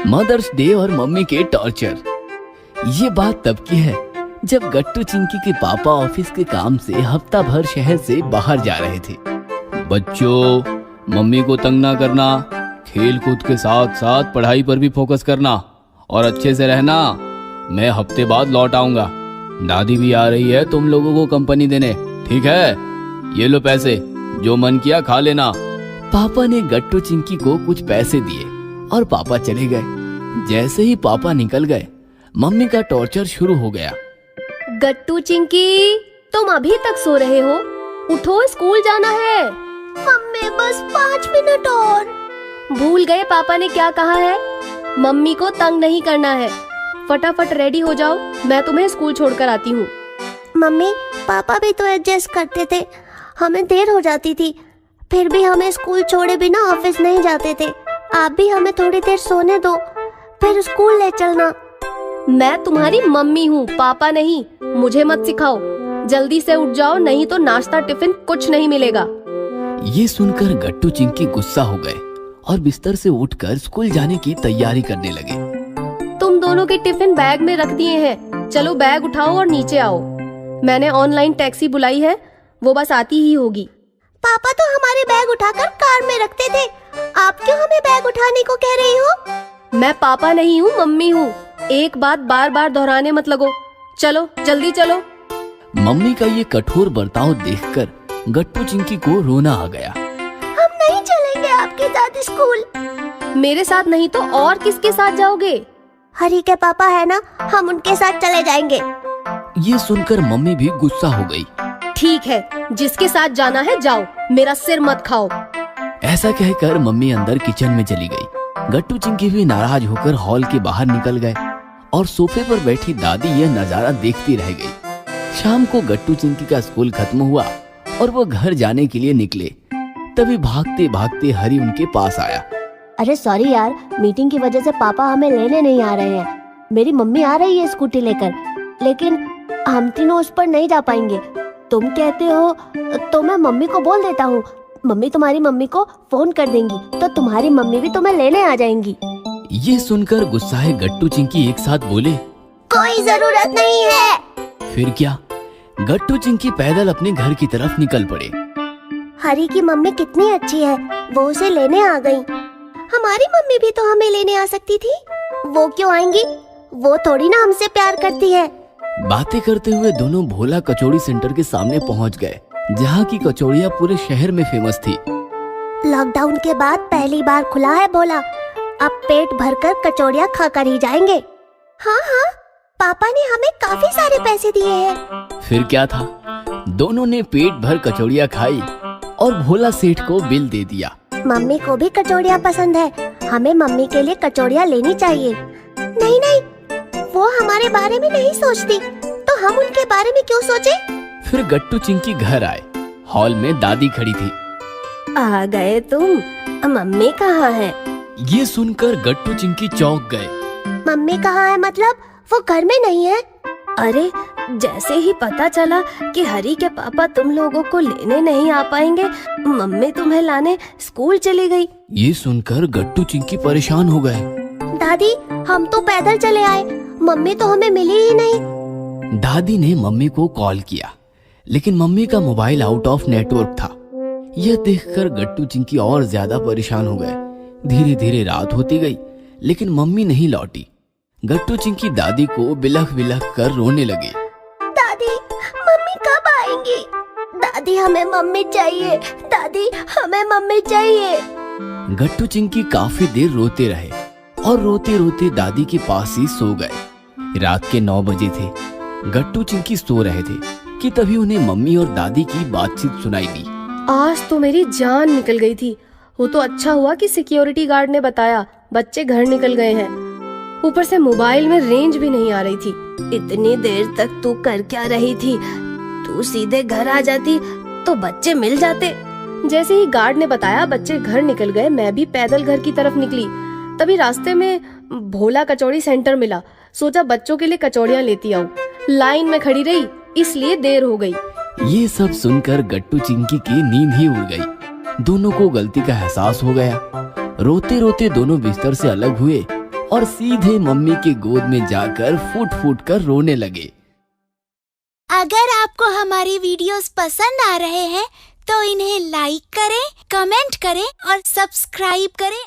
Mother's day और mummy के torture. ये बात तब की है जब गट्टू चिंकी के पापा ऑफिस के काम से हफ्ता भर शहर से बाहर जा रहे थे। बच्चों, मम्मी को तंग ना करना, खेल कूद के साथ साथ पढ़ाई पर भी फोकस करना और अच्छे से रहना। मैं हफ्ते बाद लौट आऊंगा। दादी भी आ रही है तुम लोगों को कंपनी देने, ठीक है? ये लो पैसे, जो मन किया खा लेना। पापा ने गट्टू चिंकी को कुछ पैसे दिए और पापा चले गए। जैसे ही पापा निकल गए, मम्मी का टॉर्चर शुरू हो गया। गट्टू चिंकी, तुम अभी तक सो रहे हो? उठो, स्कूल जाना है। मम्मी बस 5 मिनट और। भूल गए पापा ने क्या कहा है? मम्मी को तंग नहीं करना है। फटाफट रेडी हो जाओ, मैं तुम्हें स्कूल छोड़कर आती हूँ। मम्मी, पापा भी तो एडजस्ट करते थे, हमें देर हो जाती थी, फिर भी हमें स्कूल छोड़े बिना ऑफिस नहीं जाते थे। आप भी हमें थोड़ी देर सोने दो, फिर स्कूल ले चलना। मैं तुम्हारी मम्मी हूँ, पापा नहीं। मुझे मत सिखाओ। जल्दी से उठ जाओ, नहीं तो नाश्ता टिफिन कुछ नहीं मिलेगा। ये सुनकर गट्टू चिंकी गुस्सा हो गए और बिस्तर से उठकर स्कूल जाने की तैयारी करने लगे। तुम दोनों के टिफिन बैग में रख दिए हैं। चलो बैग उठाओ और नीचे आओ। मैंने ऑनलाइन टैक्सी बुलाई है, वो बस आती ही होगी। पापा तो हमारे बैग उठाकर कार में रखते थे, आप क्यों हमें बैग उठाने को कह रही हो? मैं पापा नहीं हूँ, मम्मी हूँ। एक बात बार बार दोहराने मत लगो। चलो जल्दी चलो। मम्मी का ये कठोर बर्ताव देखकर गट्टू चिंकी को रोना आ गया। हम नहीं चलेंगे आपके साथ स्कूल। मेरे साथ नहीं तो और किसके साथ जाओगे? हरी के पापा है ना, हम उनके साथ चले जाएंगे। ये सुनकर मम्मी भी गुस्सा हो गई। ठीक है, जिसके साथ जाना है जाओ, मेरा सिर मत खाओ। ऐसा कहकर मम्मी अंदर किचन में चली गई। गट्टू चिंकी भी नाराज होकर हॉल के बाहर निकल गए और सोफे पर बैठी दादी यह नजारा देखती रह गई। शाम को गट्टू चिंकी का स्कूल खत्म हुआ और वो घर जाने के लिए निकले। तभी भागते भागते हरी उनके पास आया। अरे सॉरी यार, मीटिंग की वजह से पापा हमें लेने नहीं आ रहे हैं। मेरी मम्मी आ रही है स्कूटी लेकर, लेकिन हम तीनों उस पर नहीं जा पाएंगे। तुम कहते हो तो मैं मम्मी को बोल देता हूँ। मम्मी तुम्हारी मम्मी को फोन कर देंगी तो तुम्हारी मम्मी भी तुम्हें लेने आ जाएंगी। ये सुनकर गुस्साए गट्टू चिंकी एक साथ बोले, कोई जरूरत नहीं है। फिर क्या, गट्टू चिंकी पैदल अपने घर की तरफ निकल पड़े। हरी की मम्मी कितनी अच्छी है, वो उसे लेने आ गई। हमारी मम्मी भी तो हमें लेने आ सकती थी। वो क्यों आएंगी? वो थोड़ी ना हमसे प्यार करती है। बातें करते हुए दोनों भोला कचौड़ी सेंटर के सामने पहुंच गए, जहाँ की कचौड़ियाँ पूरे शहर में फेमस थी। लॉकडाउन के बाद पहली बार खुला है भोला, अब पेट भरकर कचौड़ियाँ खाकर ही जाएंगे। हाँ हाँ, पापा ने हमें काफी सारे पैसे दिए हैं। फिर क्या था, दोनों ने पेट भर कचौड़ियाँ खाई और भोला सेठ को बिल दे दिया। मम्मी को भी कचौड़ियाँ पसंद है, हमें मम्मी के लिए कचौड़ियाँ लेनी चाहिए। नहीं नहीं, वो हमारे बारे में नहीं सोचती, तो हम उनके बारे में क्यों सोचे? फिर गट्टू चिंकी घर आए। हॉल में दादी खड़ी थी। आ गए तुम? मम्मी कहाँ है? ये सुनकर गट्टू चिंकी चौंक गए। मम्मी कहाँ है मतलब? वो घर में नहीं है। अरे, जैसे ही पता चला कि हरी के पापा तुम लोगों को लेने नहीं आ पाएंगे, मम्मी तुम्हें लाने स्कूल चली गई। ये सुनकर गट्टू चिंकी परेशान हो गए। दादी, हम तो पैदल चले आए, मम्मी तो हमें मिली ही नहीं। दादी ने मम्मी को कॉल किया, लेकिन मम्मी का मोबाइल आउट ऑफ नेटवर्क था। यह देखकर गट्टू चिंकी और ज्यादा परेशान हो गए। धीरे धीरे रात होती गई, लेकिन मम्मी नहीं लौटी। गट्टू चिंकी दादी को बिलख बिलख कर रोने लगे। दादी, मम्मी कब आएंगी? दादी, हमें मम्मी चाहिए। दादी, हमें मम्मी चाहिए। गट्टू चिंकी काफी देर रोते रहे और रोते रोते दादी के पास ही सो गए। रात के 9 बजे थे। गट्टू चिंकी सो रहे थे कि तभी उन्हें मम्मी और दादी की बातचीत सुनाई दी। आज तो मेरी जान निकल गई थी। वो तो अच्छा हुआ कि सिक्योरिटी गार्ड ने बताया बच्चे घर निकल गए हैं। ऊपर से मोबाइल में रेंज भी नहीं आ रही थी। इतनी देर तक तू कर क्या रही थी? तू सीधे घर आ जाती तो बच्चे मिल जाते। जैसे ही गार्ड ने बताया बच्चे घर निकल गए, मैं भी पैदल घर की तरफ निकली। तभी रास्ते में भोला कचौड़ी सेंटर मिला। सोचा बच्चों के लिए कचौड़ियाँ लेती आऊं। लाइन में खड़ी रही, इसलिए देर हो गई। ये सब सुनकर गट्टू चिंकी की नींद ही उड़ गई। दोनों को गलती का एहसास हो गया। रोते रोते दोनों बिस्तर से अलग हुए और सीधे मम्मी के गोद में जाकर फूट फूट कर रोने लगे। अगर आपको हमारी वीडियोस पसंद आ रहे हैं तो इन्हें लाइक करें, कमेंट करें और सब्सक्राइब करें